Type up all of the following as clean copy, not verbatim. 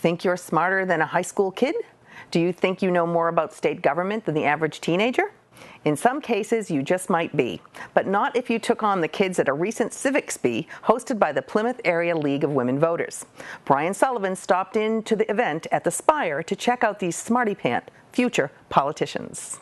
think you're smarter than a high school kid? Do you think you know more about state government than the average teenager? In some cases, you just might be, but not if you took on the kids at a recent Civics Bee hosted by the Plymouth Area League of Women Voters. Brian Sullivan stopped into the event at the Spire to check out these smarty pant future politicians.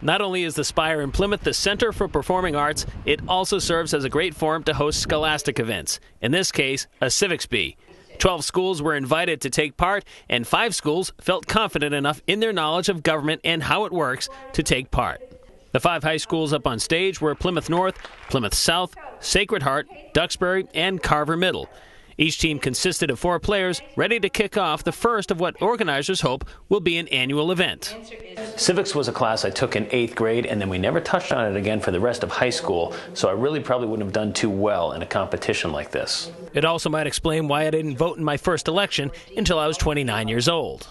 Not only is the Spire in Plymouth the Center for Performing Arts, it also serves as a great forum to host scholastic events, in this case, a Civics Bee. 12 schools were invited to take part, and 5 schools felt confident enough in their knowledge of government and how it works to take part. The 5 high schools up on stage were Plymouth North, Plymouth South, Sacred Heart, Duxbury, and Carver Middle. Each team consisted of 4 players ready to kick off the first of what organizers hope will be an annual event. Civics was a class I took in 8th grade, and then we never touched on it again for the rest of high school, so I really probably wouldn't have done too well in a competition like this. It also might explain why I didn't vote in my first election until I was 29 years old.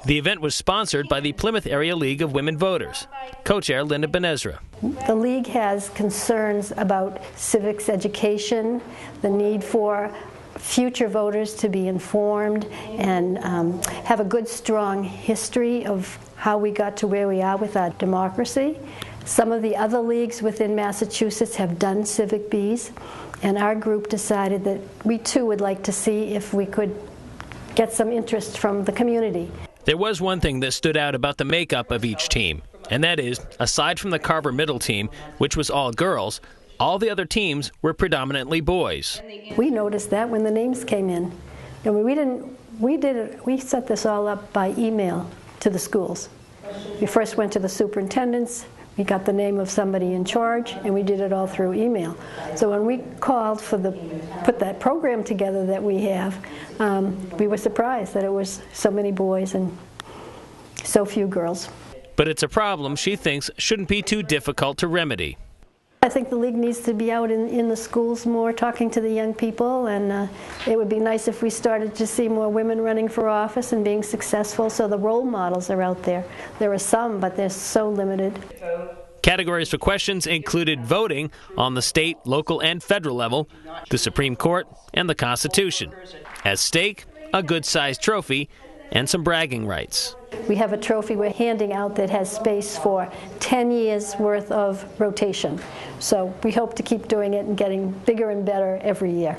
The event was sponsored by the Plymouth Area League of Women Voters. Co-chair Linda Benezra. The League has concerns about civics education, the need for future voters to be informed and have a good, strong history of how we got to where we are with our democracy. Some of the other leagues within Massachusetts have done civic bees, and our group decided that we too would like to see if we could get some interest from the community. There was one thing that stood out about the makeup of each team, and that is, aside from the Carver Middle team, which was all girls, all the other teams were predominantly boys. We noticed that when the names came in. And we set this all up by email to the schools. We first went to the superintendents, we got the name of somebody in charge, and we did it all through email. So when we called for put that program together that we have, we were surprised that it was so many boys and so few girls. But it's a problem she thinks shouldn't be too difficult to remedy. I think the League needs to be out in the schools more, talking to the young people, and it would be nice if we started to see more women running for office and being successful, so the role models are out there. There are some, but they're so limited. Categories for questions included voting on the state, local, and federal level, the Supreme Court, and the Constitution. At stake, a good-sized trophy and some bragging rights. We have a trophy we're handing out that has space for 10 years worth of rotation. So we hope to keep doing it and getting bigger and better every year.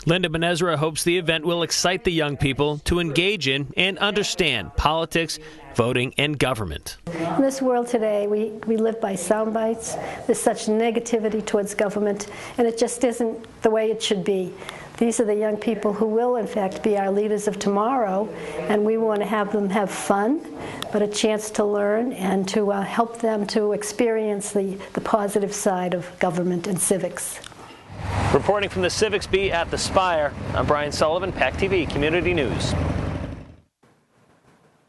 Linda Benezra hopes the event will excite the young people to engage in and understand politics, voting, and government. In this world today, we live by sound bites. There's such negativity towards government, and it just isn't the way it should be. These are the young people who will, in fact, be our leaders of tomorrow, and we want to have them have fun, but a chance to learn and to help them to experience the positive side of government and civics. Reporting from the Civics Bee at the Spire, I'm Brian Sullivan, PACTV Community News.